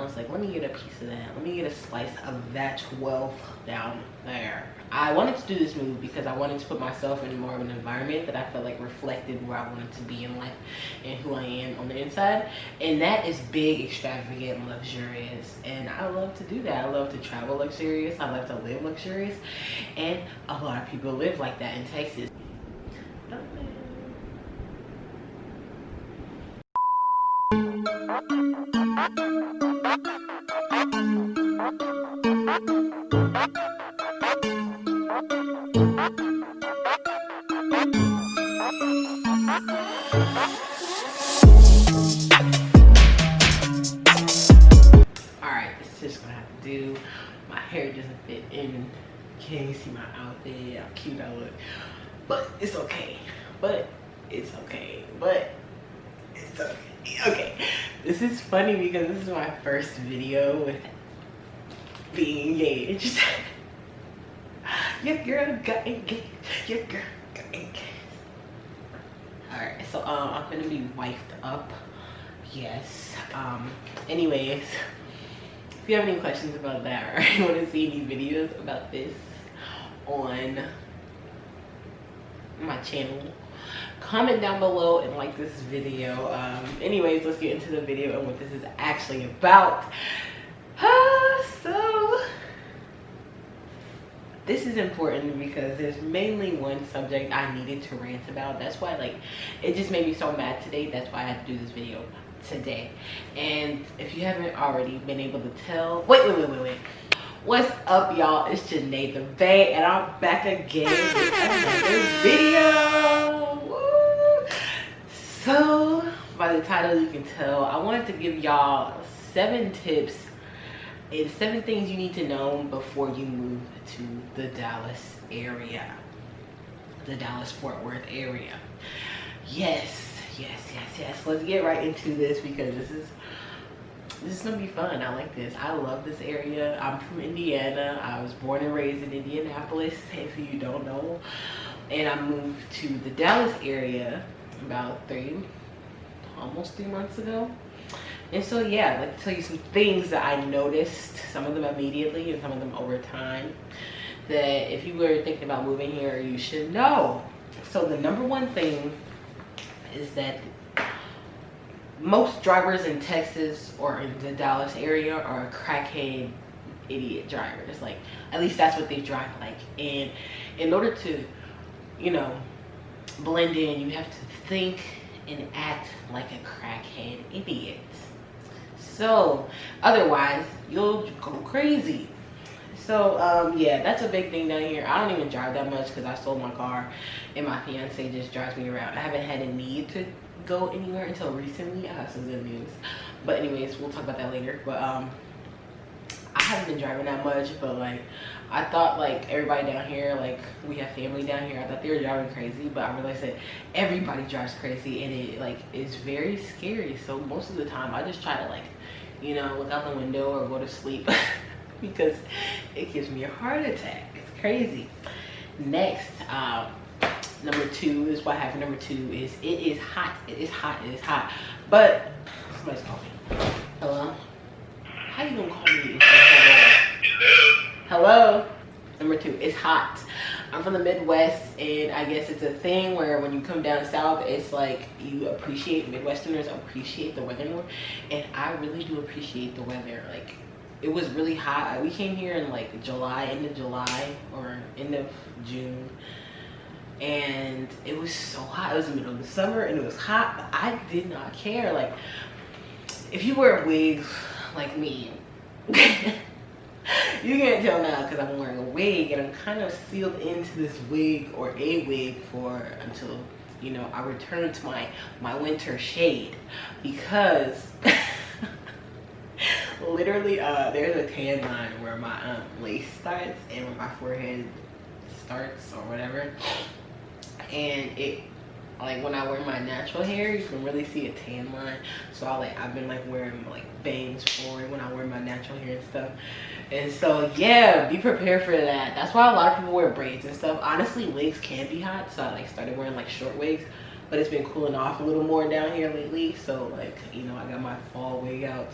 was like, let me get a piece of that. Let me get a slice of that wealth down there. I wanted to do this move because I wanted to put myself in more of an environment that I felt like reflected where I wanted to be in life and who I am on the inside. And that is big, extravagant, luxurious. And I love to do that. I love to travel luxurious. I love to live luxurious. And a lot of people live like that in Texas. Alright, it's just gonna have to do. My hair doesn't fit in. Can't even see my outfit, how cute I look. But it's okay. But it's okay. But it's okay. Okay. This is funny because this is my first video with being engaged. Your girl got engaged. Your girl got engaged. Alright, so I'm gonna be wifed up. Yes. Anyways, if you have any questions about that or you want to see any videos about this on my channel, comment down below and like this video. Anyways, let's get into the video and what this is actually about. So this is important because there's mainly one subject I needed to rant about. That's why, like, it just made me so mad today. That's why I had to do this video today. And if you haven't already been able to tell, wait. What's up, y'all? It's Janae the Bae, and I'm back again with another video. Woo! So by the title you can tell, I wanted to give y'all 7 tips and 7 things you need to know before you move to the Dallas area, the Dallas-Fort Worth area. Yes. Let's get right into this because this is gonna be fun. I like this. I love this area. I'm from Indiana. I was born and raised in Indianapolis, if you don't know. And I moved to the Dallas area about almost 3 months ago. And so yeah, I'd like to tell you some things that I noticed, some of them immediately and some of them over time, that if you were thinking about moving here, you should know. So the number one thing is that most drivers in Texas or in the Dallas area are crackhead idiot drivers. Like, at least that's what they drive like. And in order to, you know, blend in, you have to think and act like a crackhead idiot. So otherwise you'll go crazy. So yeah, that's a big thing down here. I don't even drive that much because I sold my car and my fiance just drives me around. I haven't had a need to go anywhere until recently. I have some good news, but anyways, we'll talk about that later. But I haven't been driving that much, but like I thought like everybody down here, like we have family down here, I thought they were driving crazy, but I realized that everybody drives crazy and it like is very scary. So most of the time I just try to, like, you know, look out the window or go to sleep because it gives me a heart attack. It's crazy. Next, number 2 is what happened. Number 2 is it is hot. It is hot. But somebody's calling. Hello? How you gonna call me? Hello? Number 2, it's hot. I'm from the Midwest, and I guess it's a thing where when you come down south, it's like you appreciate, Midwesterners appreciate the weather more. And I really do appreciate the weather. Like, it was really hot. We came here in like July, end of July or end of June. And it was so hot. It was the middle of the summer and it was hot, but I did not care. Like, if you wear wigs like me, you can't tell now because I'm wearing a wig and I'm kind of sealed into this wig or a wig for until, you know, I return to my winter shade, because literally there's a tan line where my lace starts and where my forehead starts or whatever, and it, like, when I wear my natural hair, you can really see a tan line. So I've been like wearing like bangs forward when I wear my natural hair and stuff. And so yeah, be prepared for that. That's why a lot of people wear braids and stuff. Honestly, wigs can be hot, so I like started wearing like short wigs. but it's been cooling off a little more down here lately. So like, you know, I got my fall wig out.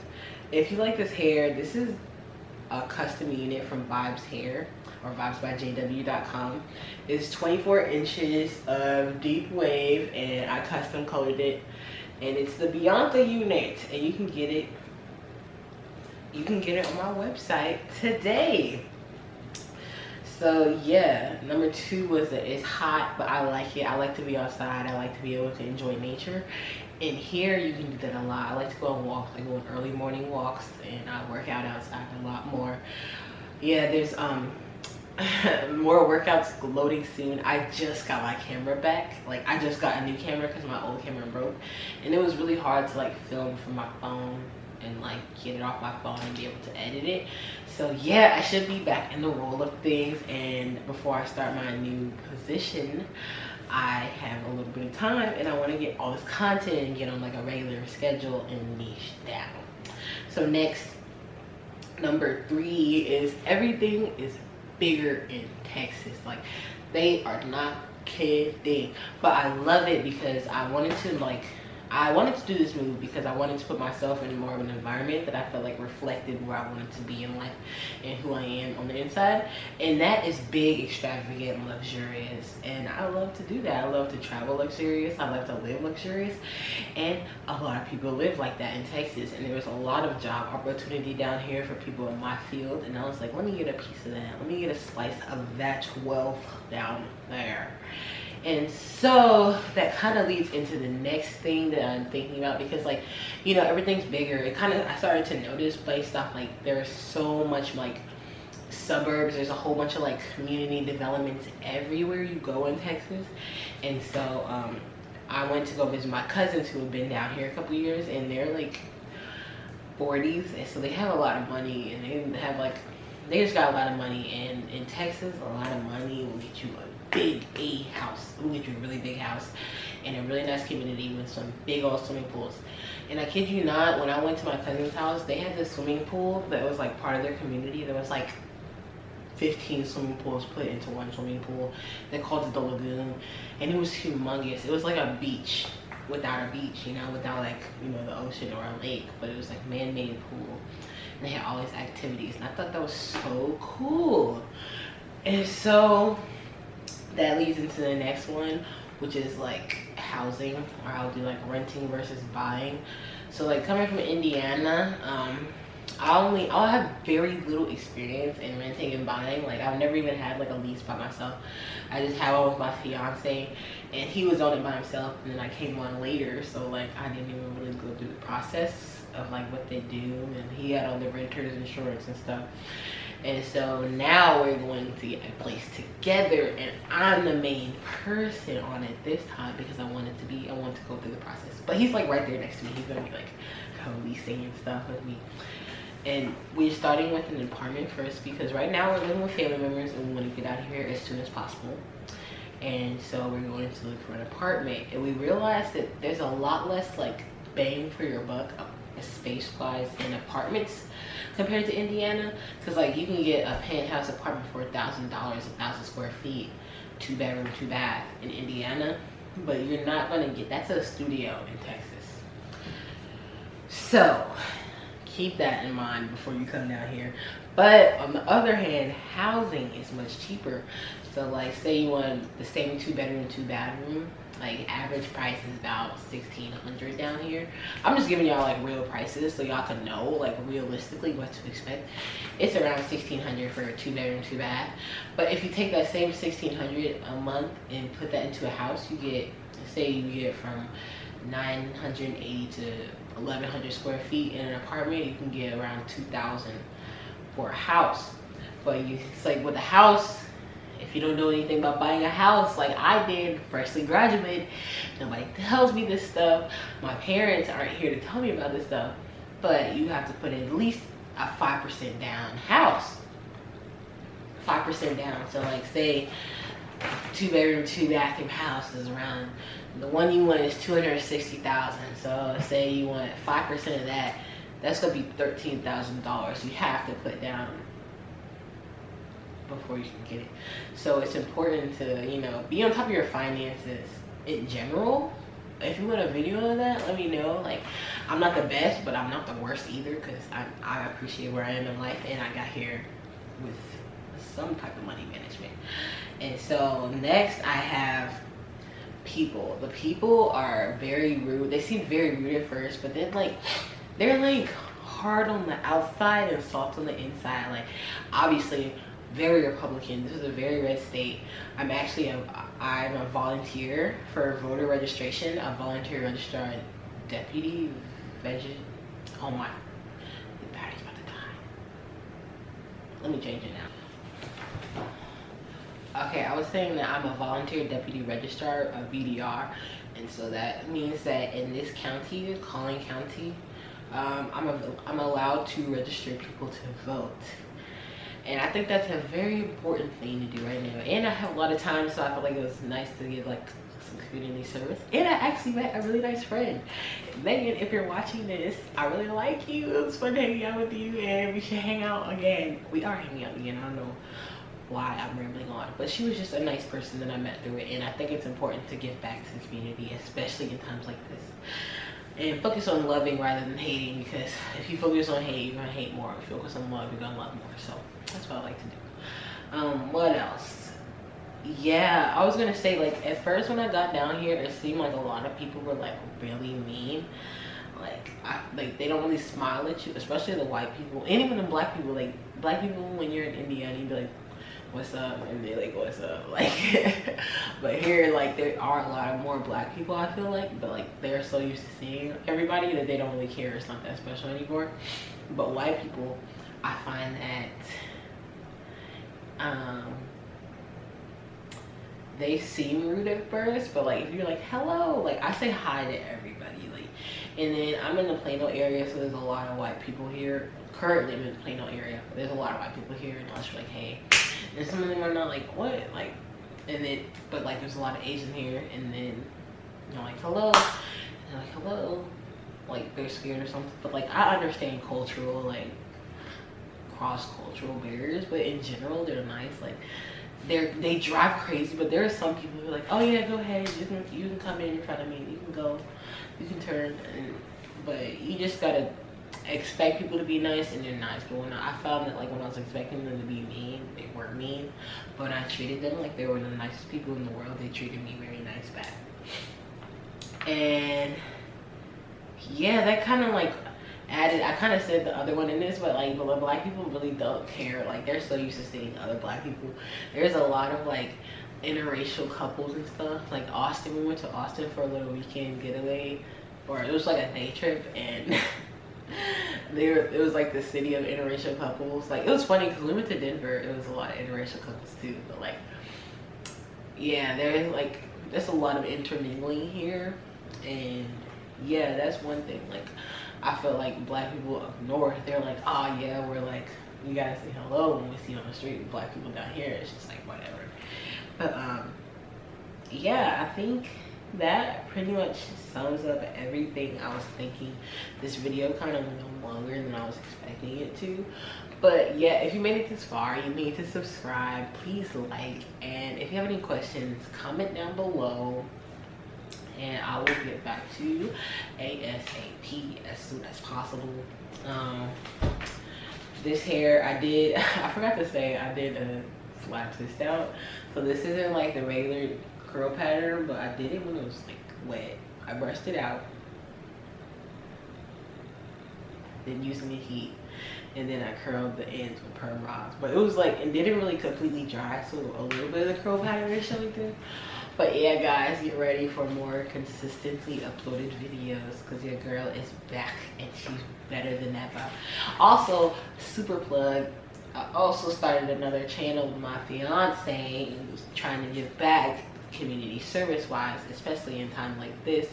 If you like this hair, this is a custom unit from Vibes Hair, or vibesbyjw.com. It's 24 inches of deep wave, and I custom colored it, and it's the Bianca unit, and you can get it on my website today. So yeah, number 2 was that it's hot, but I like it. I like to be outside. I like to be able to enjoy nature. And here you can do that a lot. I like to go on walks. I go on early morning walks, and I work out outside a lot more. Yeah, there's more workouts loading soon. I just got my camera back. Like, I just got a new camera because my old camera broke, and it was really hard to like film from my phone and like get it off my phone and be able to edit it. So yeah, I should be back in the roll of things, and before I start my new position, I have a little bit of time, and I want to get all this content and get on like a regular schedule and niche down. So next, number 3 is everything is bigger in Texas. Like, they are not kidding, but I love it because I wanted to do this move because I wanted to put myself in more of an environment that I felt like reflected where I wanted to be in life and who I am on the inside. And that is big, extravagant, luxurious. And I love to do that. I love to travel luxurious. I love to live luxurious. And a lot of people live like that in Texas. And there was a lot of job opportunity down here for people in my field. And I was like, let me get a piece of that. Let me get a slice of that wealth down there. And so that kind of leads into the next thing that I'm thinking about, because like, you know, everything's bigger. I started to notice based off like there's so much like suburbs, there's a whole bunch of like community developments everywhere you go in Texas. And so I went to go visit my cousins who have been down here a couple years, and they're like 40s, and so they have a lot of money, and they just got a lot of money. And in Texas, a lot of money will get you a big house. We'll get you a really big house in a really nice community with some big old swimming pools. And I kid you not, when I went to my cousin's house, they had this swimming pool that was like part of their community. There was like 15 swimming pools put into one swimming pool. They called it the Lagoon, and it was humongous. It was like a beach without a beach, you know, without like, you know, the ocean or a lake, but it was like man-made pool. And they had all these activities, and I thought that was so cool. And so that leads into the next one, which is like housing, or I'll do like renting versus buying. So like coming from Indiana, I'll have very little experience in renting and buying. Like, I've never even had like a lease by myself. I just had one with my fiance, and he was on it by himself, and then I came on later, so like I didn't even really go through the process of like what they do, and he had all the renter's insurance and stuff. And so now we're going to get a place together, and I'm the main person on it this time because I want to go through the process. But he's like right there next to me. He's gonna be like co-leasing and stuff with me. And we're starting with an apartment first because right now we're living with family members, and we want to get out of here as soon as possible. And so we're going to look for an apartment, and we realized that there's a lot less like bang for your buck space wise in apartments compared to Indiana, because like you can get a penthouse apartment for $1,000, 1,000 square feet, 2 bedroom, 2 bath in Indiana, but you're not gonna get, that's a studio in Texas. So keep that in mind before you come down here. But on the other hand, housing is much cheaper. So like, say you want the same 2 bedroom, 2 bathroom, like average price is about $1,600 down here. I'm just giving y'all like real prices so y'all can know like realistically what to expect. It's around $1,600 for a 2 bedroom, 2 bath. But if you take that same $1,600 a month and put that into a house, you get, say you get from 980 to 1,100 square feet in an apartment, you can get around 2,000 for a house. But it's like with a house, if you don't know anything about buying a house like I did, freshly graduated, nobody tells me this stuff. My parents aren't here to tell me about this stuff, but you have to put at least a 5% down house. 5% down. So like, say 2 bedroom, 2 bathroom house is around, the one you want is $260,000. So say you want 5% of that, that's gonna be $13,000 you have to put down before you can get it. So it's important to, you know, be on top of your finances in general, if you want a video of that, let me know. Like, I'm not the best, but I'm not the worst either, because I appreciate where I am in life, and I got here with some type of money management. And so next I have people. The people are very rude. They seem very rude at first, but then like they're like hard on the outside and soft on the inside. Like, obviously very Republican. This is a very red state. I'm a volunteer for voter registration, a volunteer registrar deputy oh my, the battery's about to die. Let me change it now. Okay, I was saying that I'm a volunteer deputy registrar, a VDR, and so that means that in this county, Collin County, I'm allowed to register people to vote. And I think that's a very important thing to do right now. And I have a lot of time, so I felt like it was nice to get like some community service. And I actually met a really nice friend. Megan, if you're watching this, I really like you. It was fun hanging out with you, and we should hang out again. We are hanging out again. I don't know why I'm rambling on, but she was just a nice person that I met through it. And I think it's important to give back to the community, especially in times like this. And focus on loving rather than hating, because if you focus on hate, you're gonna hate more. If you focus on love, you're gonna love more. So that's what I like to do. What else? Yeah, I was gonna say, like, at first when I got down here, it seemed like a lot of people were like really mean. Like, they don't really smile at you, especially the white people, and even the black people. Like, black people, when you're in Indiana, you'd be like, what's up, and they're like, what's up, like. But here, like, there are a lot of more black people, I feel like, but like they're so used to seeing everybody that they don't really care. It's not that special anymore. But white people, I find that they seem rude at first, but like if you're like hello, like I say hi to everybody, like. And then I'm in the Plano area, so there's a lot of white people here. Currently I'm in the Plano area, but there's a lot of white people here, and I was like, hey. And some of them are not like, what? Like, and then, but like there's a lot of Asian here, and then you're like, hello. And they're like, hello. Like, they're scared or something. But like, I understand cultural, like, cross-cultural barriers, but in general, they're nice. Like, they drive crazy, but there are some people who are like, oh yeah, go ahead. You can come in front of me. You can go. You can turn. But you just gotta expect people to be nice, and they're nice. But when I found that, like, when I was expecting them to be mean, they weren't mean. But when I treated them like they were the nicest people in the world, they treated me very nice back. And yeah, that kind of like added, I kind of said the other one in this, but like black people really don't care. Like, they're so used to seeing other black people. There's a lot of like interracial couples and stuff. Like Austin, we went to Austin for a little weekend getaway, or it was like a day trip, and it was like the city of interracial couples. Like, it was funny because we went to Denver, it was a lot of interracial couples too, but like, yeah, there's a lot of intermingling here. And yeah, that's one thing. Like, I feel like black people up north, they're like, oh yeah, we're like, we gotta say hello when we see you on the street. Black people down here, it's just like whatever. But yeah, I think that pretty much sums up everything I was thinking. This video kind of went on longer than I was expecting it to. But yeah, if you made it this far, you need to subscribe. Please like, and if you have any questions, comment down below, and I will get back to you ASAP as soon as possible. This hair, I forgot to say, I did a flat twist out. So this isn't like the regular curl pattern, but I did it when it was like wet. I brushed it out, then using the heat, and then I curled the ends with perm rods. But it was like, it didn't really completely dry, so a little bit of the curl pattern is showing through. But yeah, guys, get ready for more consistently uploaded videos, because your girl is back and she's better than ever. Also, super plug, I also started another channel with my fiance, trying to give back community service wise, especially in time like this.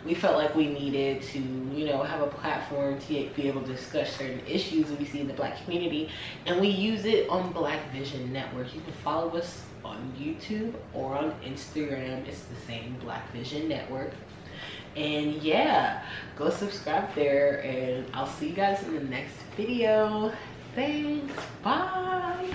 We felt like we needed to, you know, have a platform to be able to discuss certain issues we see in the black community, and we use it on Black Vision Network. You can follow us on YouTube or on Instagram. It's the same, Black Vision Network. And yeah, go subscribe there, and I'll see you guys in the next video. Thanks, bye.